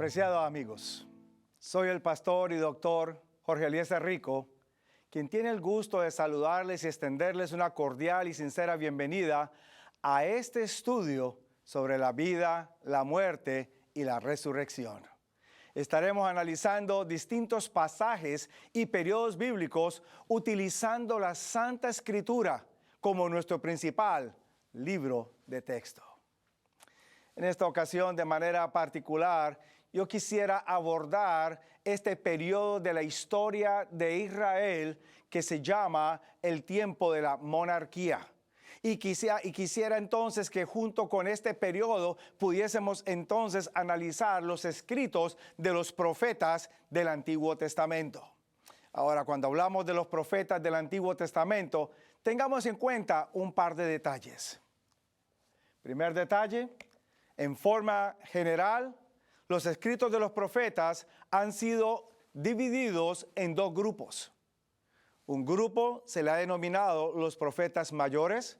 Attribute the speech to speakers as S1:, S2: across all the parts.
S1: Apreciados amigos, soy el pastor y doctor Jorge Eliezer Rico, quien tiene el gusto de saludarles y extenderles una cordial y sincera bienvenida a este estudio sobre la vida, la muerte y la resurrección. Estaremos analizando distintos pasajes y periodos bíblicos utilizando la Santa Escritura como nuestro principal libro de texto. En esta ocasión, de manera particular, yo quisiera abordar este periodo de la historia de Israel que se llama el tiempo de la monarquía. Y quisiera entonces que junto con este periodo pudiésemos entonces analizar los escritos de los profetas del Antiguo Testamento. Ahora, cuando hablamos de los profetas del Antiguo Testamento, tengamos en cuenta un par de detalles. Primer detalle, en forma general, los escritos de los profetas han sido divididos en dos grupos. Un grupo se le ha denominado los profetas mayores,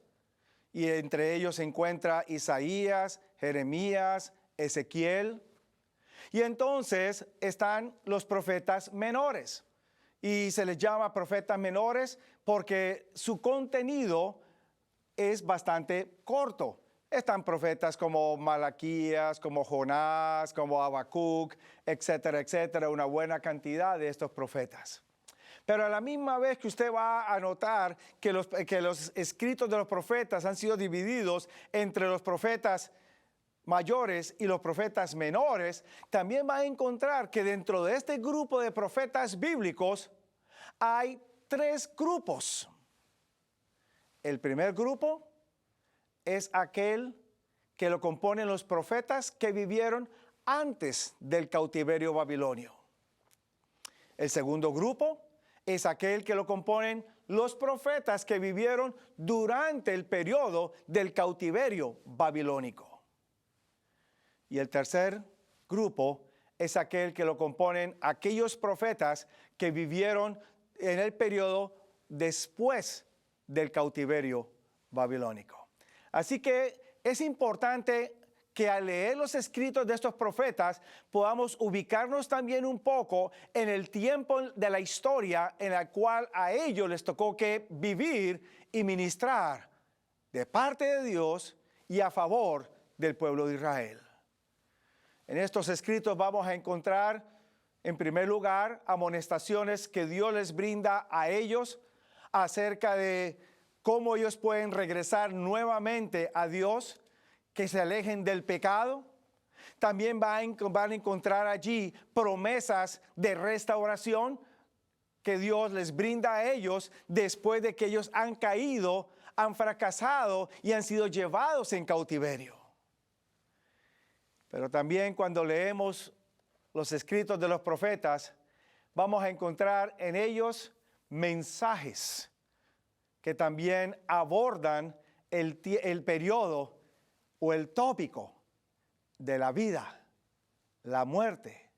S1: y entre ellos se encuentra Isaías, Jeremías, Ezequiel. Y entonces están los profetas menores. Y se les llama profetas menores porque su contenido es bastante corto. Están profetas como Malaquías, como Jonás, como Habacuc, etcétera, etcétera, una buena cantidad de estos profetas. Pero a la misma vez que usted va a notar que los escritos de los profetas han sido divididos entre los profetas mayores y los profetas menores, también va a encontrar que dentro de este grupo de profetas bíblicos hay tres grupos. El primer grupo es aquel que lo componen los profetas que vivieron antes del cautiverio babilonio. El segundo grupo es aquel que lo componen los profetas que vivieron durante el periodo del cautiverio babilónico. Y el tercer grupo es aquel que lo componen aquellos profetas que vivieron en el periodo después del cautiverio babilónico. Así que es importante que al leer los escritos de estos profetas podamos ubicarnos también un poco en el tiempo de la historia en la cual a ellos les tocó que vivir y ministrar de parte de Dios y a favor del pueblo de Israel. En estos escritos vamos a encontrar, en primer lugar, amonestaciones que Dios les brinda a ellos acerca de cómo ellos pueden regresar nuevamente a Dios, que se alejen del pecado. También van a encontrar allí promesas de restauración que Dios les brinda a ellos después de que ellos han caído, han fracasado y han sido llevados en cautiverio. Pero también cuando leemos los escritos de los profetas, vamos a encontrar en ellos mensajes que también abordan el periodo o el tópico de la vida, la muerte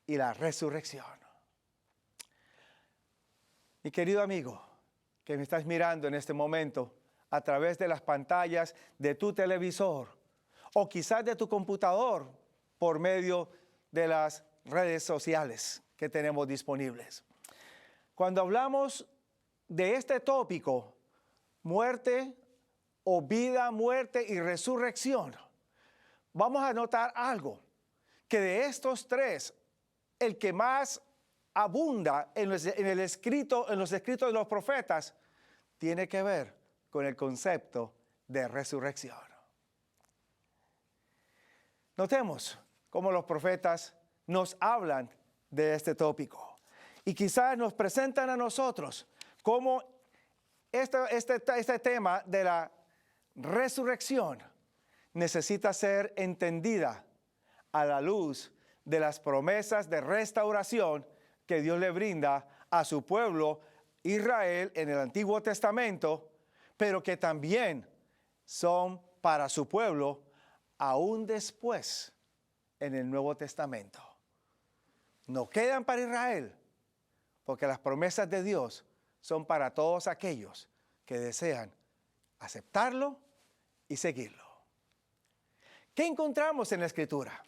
S1: y la resurrección. Mi querido amigo, que me estás mirando en este momento a través de las pantallas de tu televisor o quizás de tu computador por medio de las redes sociales que tenemos disponibles. Cuando hablamos de este tópico, muerte o vida, muerte y resurrección, vamos a notar algo, que de estos tres, el que más abunda en los escritos de los profetas, tiene que ver con el concepto de resurrección. Notemos cómo los profetas nos hablan de este tópico y quizás nos presentan a nosotros cómo este tema de la resurrección necesita ser entendida a la luz de las promesas de restauración que Dios le brinda a su pueblo Israel en el Antiguo Testamento, pero que también son para su pueblo aún después en el Nuevo Testamento. No quedan para Israel, porque las promesas de Dios son para todos aquellos que desean aceptarlo y seguirlo. ¿Qué encontramos en la Escritura?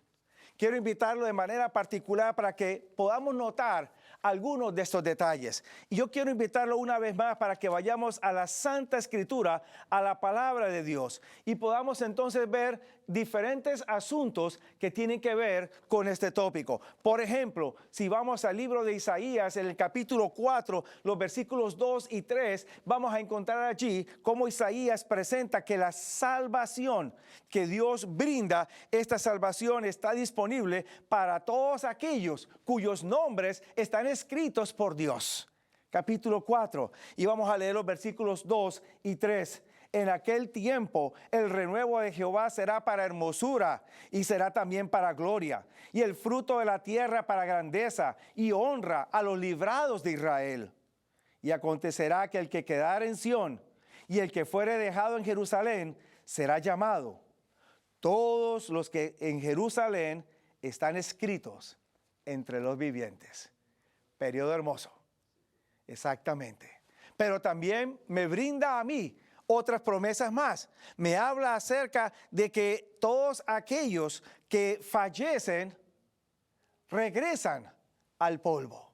S1: Quiero invitarlo de manera particular para que podamos notar algunos de estos detalles. Y yo quiero invitarlo una vez más para que vayamos a la Santa Escritura, a la palabra de Dios, y podamos entonces ver diferentes asuntos que tienen que ver con este tópico. Por ejemplo, si vamos al libro de Isaías, en el capítulo 4, los versículos 2 y 3, vamos a encontrar allí cómo Isaías presenta que la salvación que Dios brinda, esta salvación está disponible para todos aquellos cuyos nombres están escritos por Dios. Capítulo 4, y vamos a leer los versículos 2 y 3. En aquel tiempo el renuevo de Jehová será para hermosura y será también para gloria, y el fruto de la tierra para grandeza y honra a los librados de Israel. Y acontecerá que el que quedare en Sión y el que fuere dejado en Jerusalén será llamado. Todos los que en Jerusalén están escritos entre los vivientes. Periodo hermoso. Exactamente. Pero también me brinda a mí otras promesas más. Me habla acerca de que todos aquellos que fallecen regresan al polvo.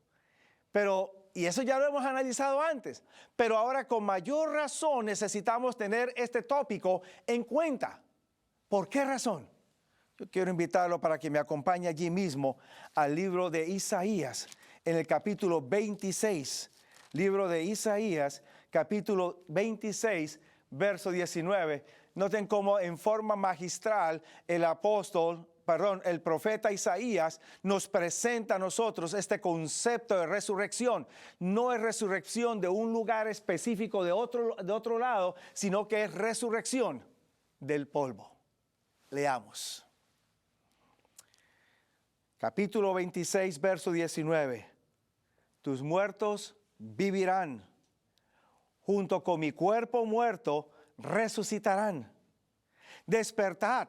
S1: Y eso ya lo hemos analizado antes, pero ahora con mayor razón necesitamos tener este tópico en cuenta. ¿Por qué razón? Yo quiero invitarlo para que me acompañe allí mismo al libro de Isaías, en el capítulo 26. Libro de Isaías, capítulo 26, verso 19. Noten cómo en forma magistral el profeta Isaías nos presenta a nosotros este concepto de resurrección. No es resurrección de un lugar específico de otro lado, sino que es resurrección del polvo. Leamos. Capítulo 26, verso 19. Tus muertos vivirán, junto con mi cuerpo muerto resucitarán. Despertad,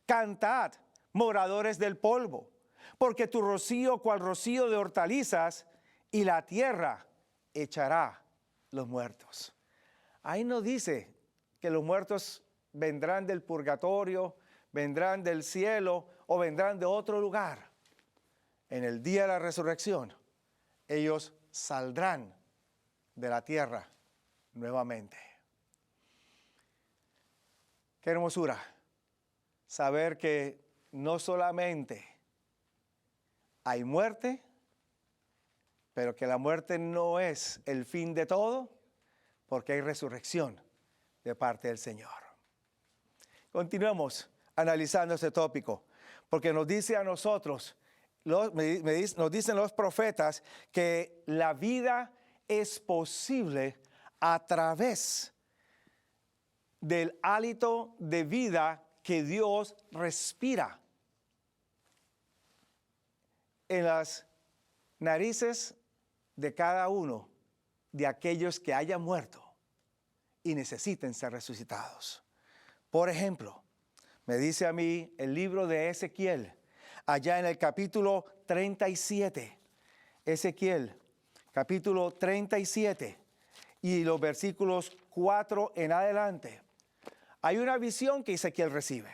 S1: cantad, moradores del polvo, porque tu rocío cual rocío de hortalizas, y la tierra echará los muertos. Ahí no dice que los muertos vendrán del purgatorio, vendrán del cielo o vendrán de otro lugar. En el día de la resurrección, ellos saldrán de la tierra nuevamente. Qué hermosura saber que no solamente hay muerte, pero que la muerte no es el fin de todo, porque hay resurrección de parte del Señor. Continuemos analizando este tópico, porque nos dice a nosotros, nos dicen los profetas que la vida es posible a través del hálito de vida que Dios respira en las narices de cada uno de aquellos que hayan muerto y necesiten ser resucitados. Por ejemplo, me dice a mí el libro de Ezequiel, allá en el capítulo 37, Ezequiel, capítulo 37, y los versículos 4 en adelante. Hay una visión que Ezequiel recibe,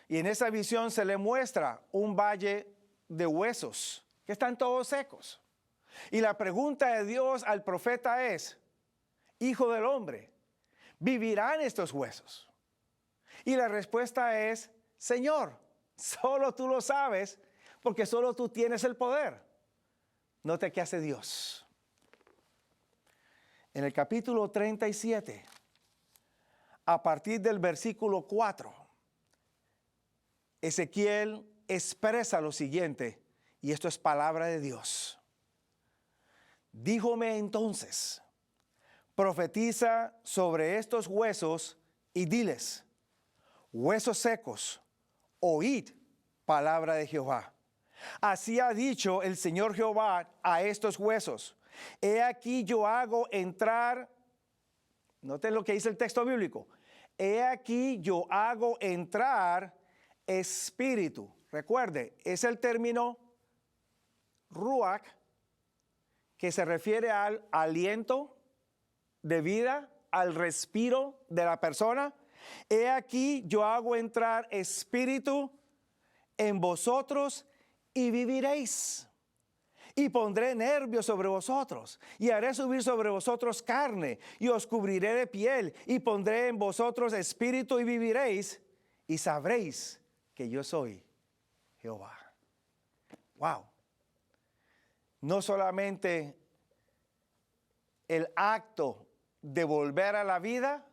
S1: y en esa visión se le muestra un valle de huesos que están todos secos. Y la pregunta de Dios al profeta es: Hijo del hombre, ¿vivirán estos huesos? Y la respuesta es: Señor, solo tú lo sabes, porque solo tú tienes el poder. Note qué hace Dios. En el capítulo 37, a partir del versículo 4, Ezequiel expresa lo siguiente, y esto es palabra de Dios. Díjome entonces: profetiza sobre estos huesos y diles: huesos secos, oíd palabra de Jehová. Así ha dicho el Señor Jehová a estos huesos: he aquí yo hago entrar, noten lo que dice el texto bíblico, he aquí yo hago entrar espíritu. Recuerde, es el término ruach, que se refiere al aliento de vida, al respiro de la persona. He aquí yo hago entrar espíritu en vosotros y viviréis. Y pondré nervios sobre vosotros, y haré subir sobre vosotros carne, y os cubriré de piel, y pondré en vosotros espíritu y viviréis, y sabréis que yo soy Jehová. Wow. No solamente el acto de volver a la vida,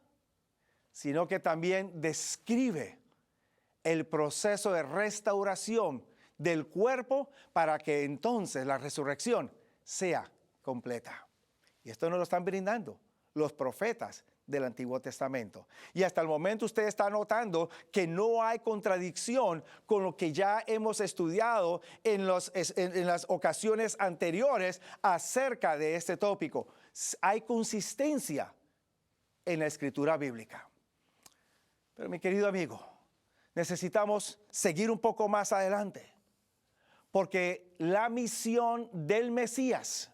S1: sino que también describe el proceso de restauración del cuerpo para que entonces la resurrección sea completa. Y esto nos lo están brindando los profetas del Antiguo Testamento. Y hasta el momento usted está notando que no hay contradicción con lo que ya hemos estudiado en las ocasiones anteriores acerca de este tópico. Hay consistencia en la escritura bíblica. Pero mi querido amigo, necesitamos seguir un poco más adelante, porque la misión del Mesías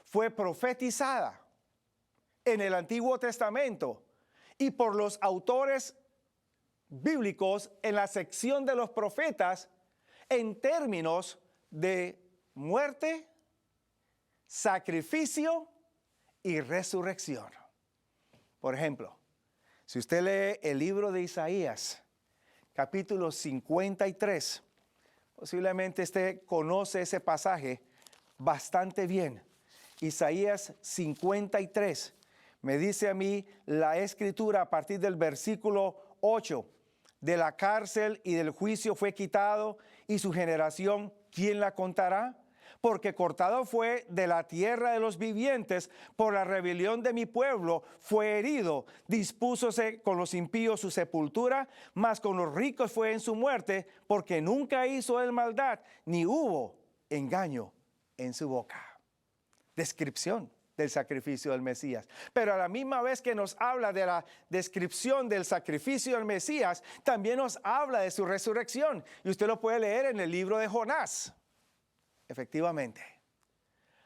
S1: fue profetizada en el Antiguo Testamento y por los autores bíblicos en la sección de los profetas en términos de muerte, sacrificio y resurrección. Por ejemplo, si usted lee el libro de Isaías, capítulo 53, posiblemente usted conoce ese pasaje bastante bien. Isaías 53, me dice a mí la escritura a partir del versículo 8, de la cárcel y del juicio fue quitado, y su generación, ¿quién la contará? Porque cortado fue de la tierra de los vivientes, por la rebelión de mi pueblo fue herido, dispúsose con los impíos su sepultura, mas con los ricos fue en su muerte, porque nunca hizo él maldad, ni hubo engaño en su boca. Descripción del sacrificio del Mesías. Pero a la misma vez que nos habla de la descripción del sacrificio del Mesías, también nos habla de su resurrección. Y usted lo puede leer en el libro de Jonás. Efectivamente,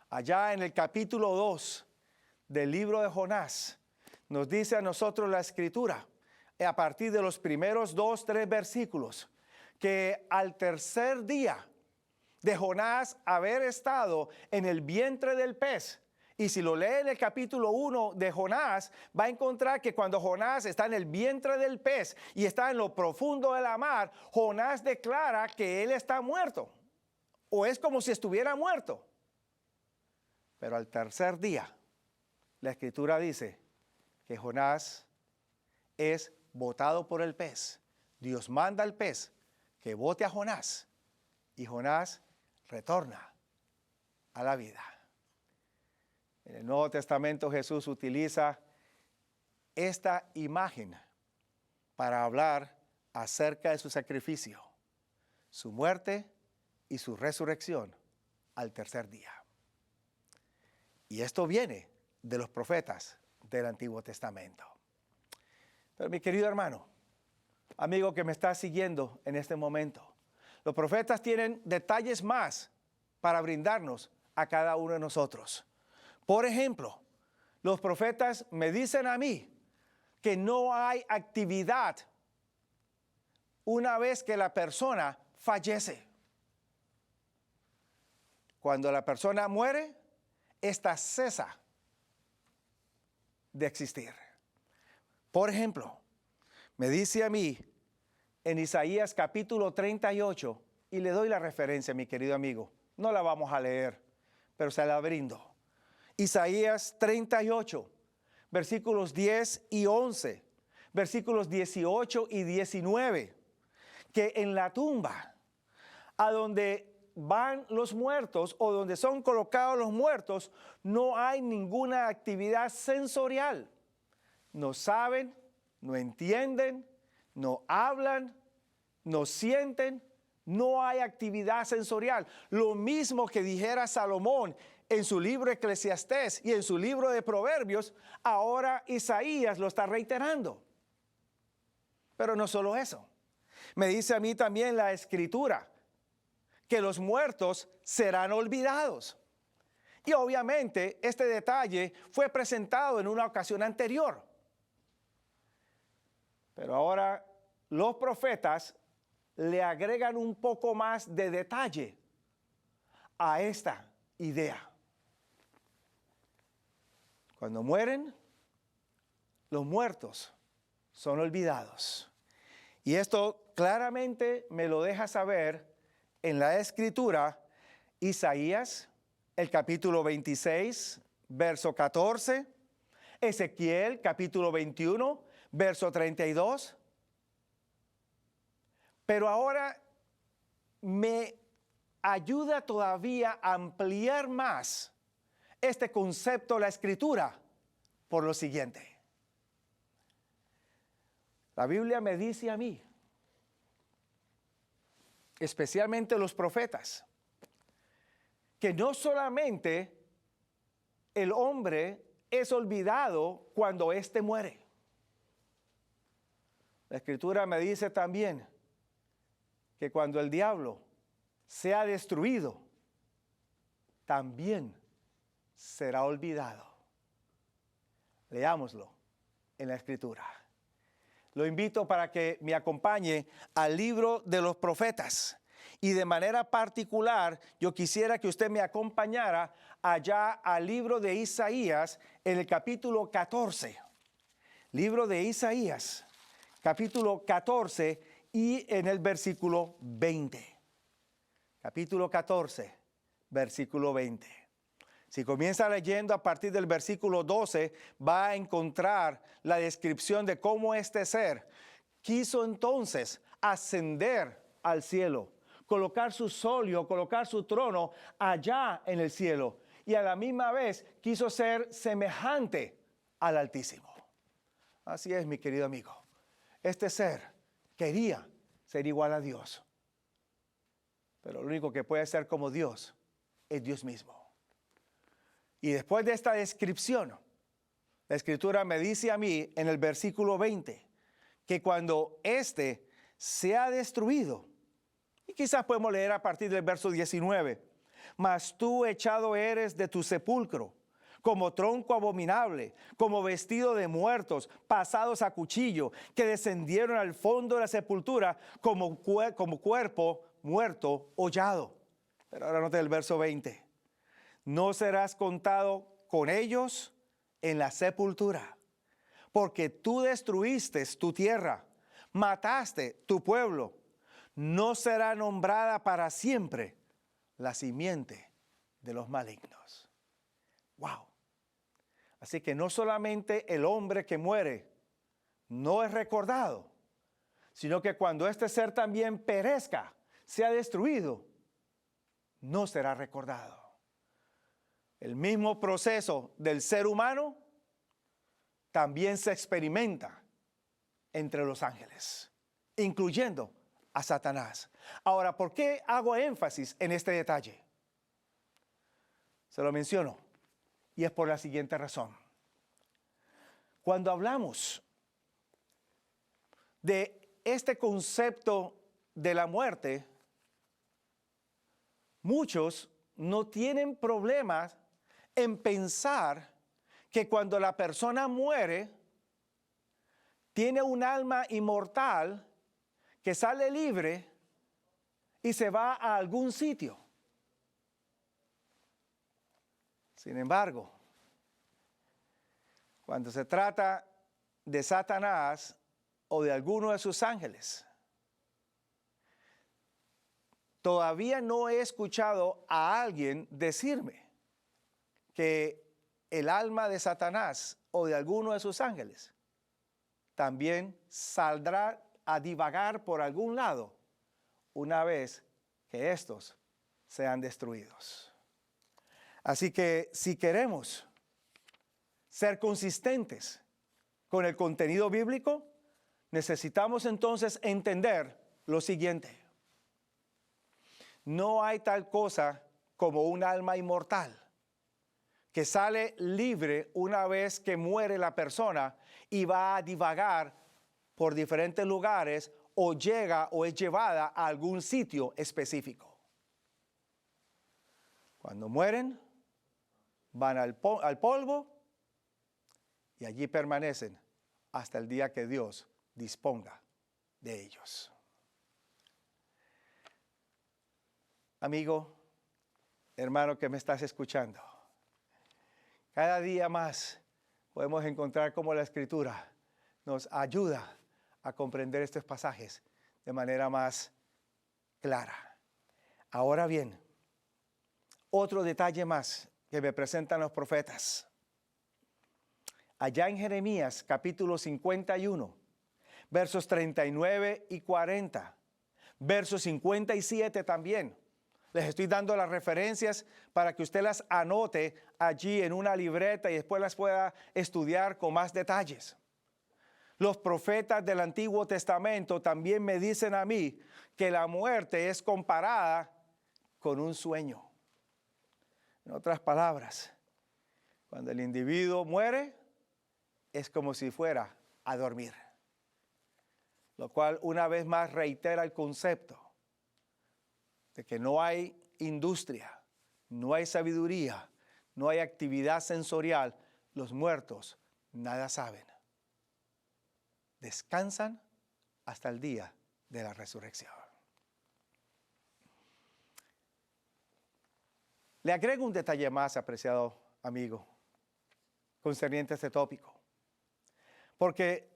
S1: allá en el capítulo 2 del libro de Jonás, nos dice a nosotros la escritura, a partir de los primeros 2-3 versículos, que al tercer día de Jonás haber estado en el vientre del pez, y si lo lee en el capítulo 1 de Jonás, va a encontrar que cuando Jonás está en el vientre del pez y está en lo profundo de la mar, Jonás declara que él está muerto. O es como si estuviera muerto. Pero al tercer día, la escritura dice que Jonás es botado por el pez. Dios manda al pez que bote a Jonás y Jonás retorna a la vida. En el Nuevo Testamento Jesús utiliza esta imagen para hablar acerca de su sacrificio, su muerte y su resurrección al tercer día. Y esto viene de los profetas del Antiguo Testamento. Pero mi querido hermano, amigo que me está siguiendo en este momento, los profetas tienen detalles más para brindarnos a cada uno de nosotros. Por ejemplo, los profetas me dicen a mí que no hay actividad una vez que la persona fallece. Cuando la persona muere, esta cesa de existir. Por ejemplo, me dice a mí en Isaías capítulo 38, y le doy la referencia, mi querido amigo, no la vamos a leer, pero se la brindo. Isaías 38, versículos 10 y 11, versículos 18 y 19, que en la tumba, a donde van los muertos o donde son colocados los muertos, no hay ninguna actividad sensorial. No saben, no entienden, no hablan, no sienten, no hay actividad sensorial. Lo mismo que dijera Salomón en su libro Eclesiastés y en su libro de Proverbios, ahora Isaías lo está reiterando. Pero no solo eso. Me dice a mí también la Escritura que los muertos serán olvidados. Y obviamente este detalle fue presentado en una ocasión anterior. Pero ahora los profetas le agregan un poco más de detalle a esta idea. Cuando mueren, los muertos son olvidados. Y esto claramente me lo deja saber en la Escritura, Isaías, el capítulo 26, verso 14, Ezequiel, capítulo 21, verso 32. Pero ahora me ayuda todavía a ampliar más este concepto de la Escritura por lo siguiente. La Biblia me dice a mí, especialmente los profetas, que no solamente el hombre es olvidado cuando éste muere. La Escritura me dice también que cuando el diablo sea destruido, también será olvidado. Leámoslo en la Escritura. Lo invito para que me acompañe al libro de los profetas. Y de manera particular, yo quisiera que usted me acompañara allá al libro de Isaías, en el capítulo 14. Libro de Isaías, capítulo 14 y en el versículo 20. Capítulo 14, versículo 20. Si comienza leyendo a partir del versículo 12, va a encontrar la descripción de cómo este ser quiso entonces ascender al cielo, colocar su solio, colocar su trono allá en el cielo, y a la misma vez quiso ser semejante al Altísimo. Así es, mi querido amigo. Este ser quería ser igual a Dios, pero lo único que puede ser como Dios es Dios mismo. Y después de esta descripción, la Escritura me dice a mí en el versículo 20 que cuando éste sea destruido, y quizás podemos leer a partir del verso 19, mas tú echado eres de tu sepulcro, como tronco abominable, como vestido de muertos, pasados a cuchillo, que descendieron al fondo de la sepultura como cuerpo muerto, hollado. Pero ahora note el verso 20. No serás contado con ellos en la sepultura, porque tú destruiste tu tierra, mataste tu pueblo. No será nombrada para siempre la simiente de los malignos. Wow. Así que no solamente el hombre que muere no es recordado, sino que cuando este ser también perezca, sea destruido, no será recordado. El mismo proceso del ser humano también se experimenta entre los ángeles, incluyendo a Satanás. Ahora, ¿por qué hago énfasis en este detalle? Se lo menciono, y es por la siguiente razón. Cuando hablamos de este concepto de la muerte, muchos no tienen problemas en pensar que cuando la persona muere, tiene un alma inmortal que sale libre y se va a algún sitio. Sin embargo, cuando se trata de Satanás o de alguno de sus ángeles, todavía no he escuchado a alguien decirme que el alma de Satanás o de alguno de sus ángeles también saldrá a divagar por algún lado una vez que estos sean destruidos. Así que si queremos ser consistentes con el contenido bíblico, necesitamos entonces entender lo siguiente. No hay tal cosa como un alma inmortal que sale libre una vez que muere la persona y va a divagar por diferentes lugares o llega o es llevada a algún sitio específico. Cuando mueren, van al polvo y allí permanecen hasta el día que Dios disponga de ellos. Amigo, hermano que me estás escuchando, cada día más podemos encontrar cómo la Escritura nos ayuda a comprender estos pasajes de manera más clara. Ahora bien, otro detalle más que me presentan los profetas. Allá en Jeremías capítulo 51, versos 39 y 40, versos 57 también. Les estoy dando las referencias para que usted las anote allí en una libreta y después las pueda estudiar con más detalles. Los profetas del Antiguo Testamento también me dicen a mí que la muerte es comparada con un sueño. En otras palabras, cuando el individuo muere, es como si fuera a dormir. Lo cual una vez más reitera el concepto de que no hay industria, no hay sabiduría, no hay actividad sensorial. Los muertos nada saben. Descansan hasta el día de la resurrección. Le agrego un detalle más, apreciado amigo, concerniente a este tópico. Porque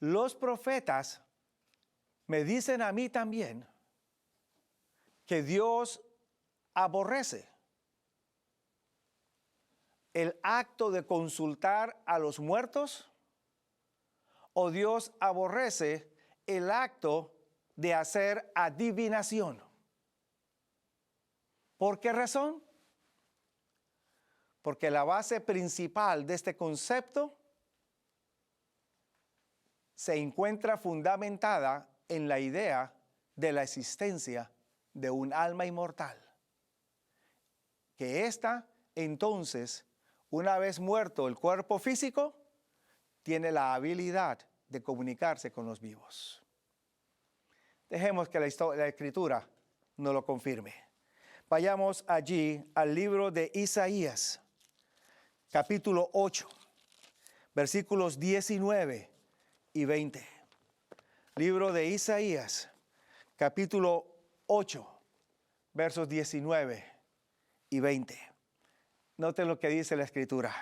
S1: los profetas me dicen a mí también que Dios aborrece el acto de consultar a los muertos, o Dios aborrece el acto de hacer adivinación. ¿Por qué razón? Porque la base principal de este concepto se encuentra fundamentada en la idea de la existencia de un alma inmortal. Que ésta, entonces, una vez muerto el cuerpo físico, tiene la habilidad de comunicarse con los vivos. Dejemos que la Escritura nos lo confirme. Vayamos allí al libro de Isaías, capítulo 8, versículos 19 y 20. Libro de Isaías, capítulo 8, versos 19 y 20. Noten lo que dice la Escritura.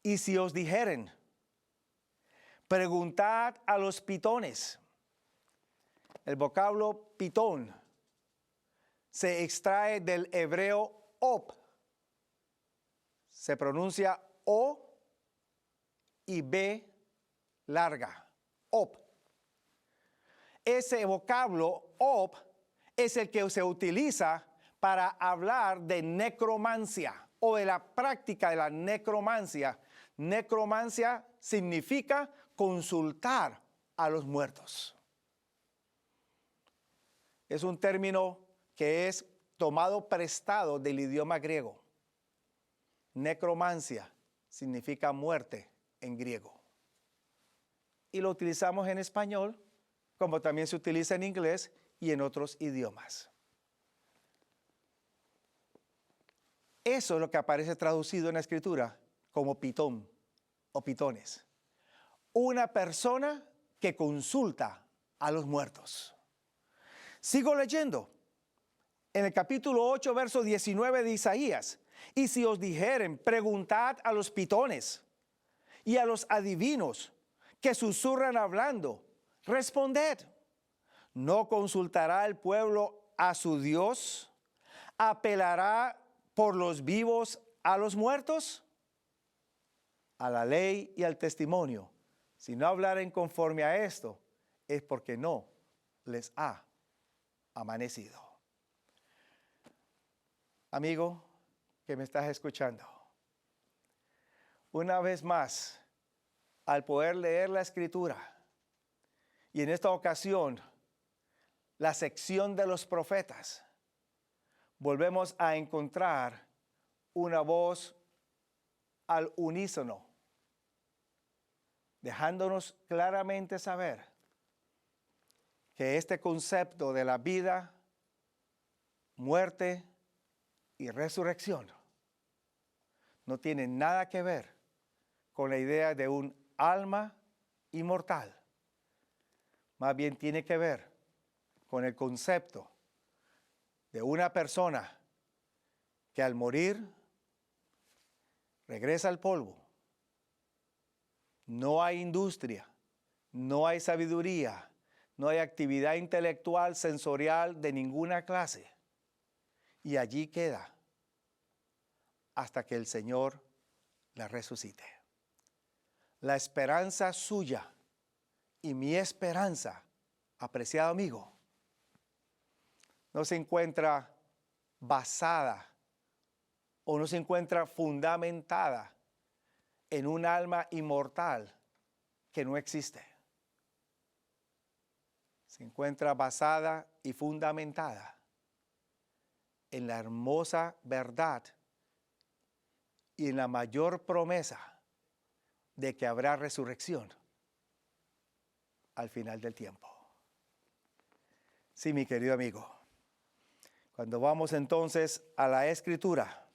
S1: Y si os dijeren, preguntad a los pitones. El vocablo pitón se extrae del hebreo op. Se pronuncia O y B larga. Op. Ese vocablo op es el que se utiliza para hablar de necromancia o de la práctica de la necromancia. Necromancia significa consultar a los muertos. Es un término que es tomado prestado del idioma griego. Necromancia significa muerte en griego. Y lo utilizamos en español, como también se utiliza en inglés y en otros idiomas. Eso es lo que aparece traducido en la Escritura como pitón o pitones. Una persona que consulta a los muertos. Sigo leyendo. En el capítulo 8, verso 19 de Isaías. Y si os dijeren, preguntad a los pitones y a los adivinos que susurran hablando, responded. ¿No consultará el pueblo a su Dios? ¿Apelará por los vivos a los muertos? A la ley y al testimonio. Si no hablaren conforme a esto, es porque no les ha amanecido. Amigo que me estás escuchando, una vez más, al poder leer la Escritura, y en esta ocasión, la sección de los profetas, volvemos a encontrar una voz al unísono, dejándonos claramente saber que este concepto de la vida, muerte y resurrección no tiene nada que ver con la idea de un alma inmortal. Más bien tiene que ver con el concepto de una persona que al morir regresa al polvo. No hay industria, no hay sabiduría, no hay actividad intelectual, sensorial de ninguna clase. Y allí queda hasta que el Señor la resucite. La esperanza suya y mi esperanza, apreciado amigo, no se encuentra basada o no se encuentra fundamentada en un alma inmortal que no existe. Se encuentra basada y fundamentada en la hermosa verdad y en la mayor promesa de que habrá resurrección al final del tiempo. Sí, mi querido amigo. Cuando vamos entonces a la Escritura,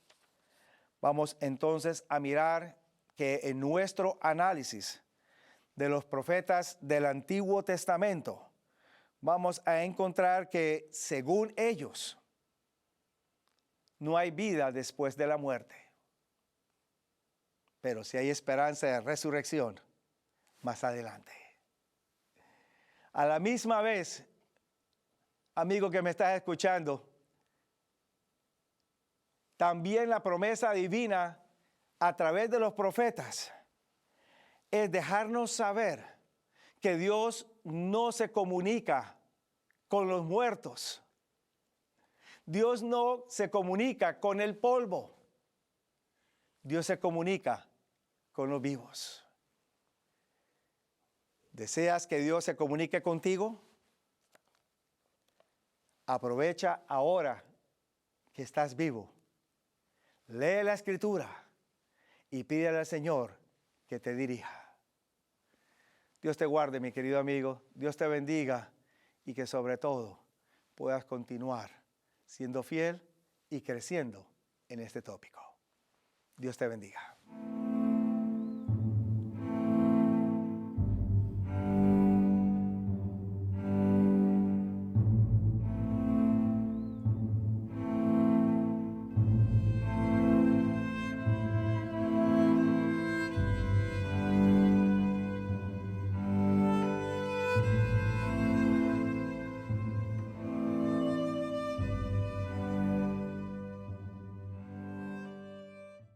S1: vamos entonces a mirar que en nuestro análisis de los profetas del Antiguo Testamento, vamos a encontrar que según ellos, no hay vida después de la muerte. Pero sí hay esperanza de resurrección más adelante. A la misma vez, amigo que me estás escuchando, también la promesa divina a través de los profetas es dejarnos saber que Dios no se comunica con los muertos. Dios no se comunica con el polvo. Dios se comunica con los vivos. ¿Deseas que Dios se comunique contigo? Aprovecha ahora que estás vivo. Lee la Escritura y pídele al Señor que te dirija. Dios te guarde, mi querido amigo. Dios te bendiga y que sobre todo puedas continuar siendo fiel y creciendo en este tópico. Dios te bendiga.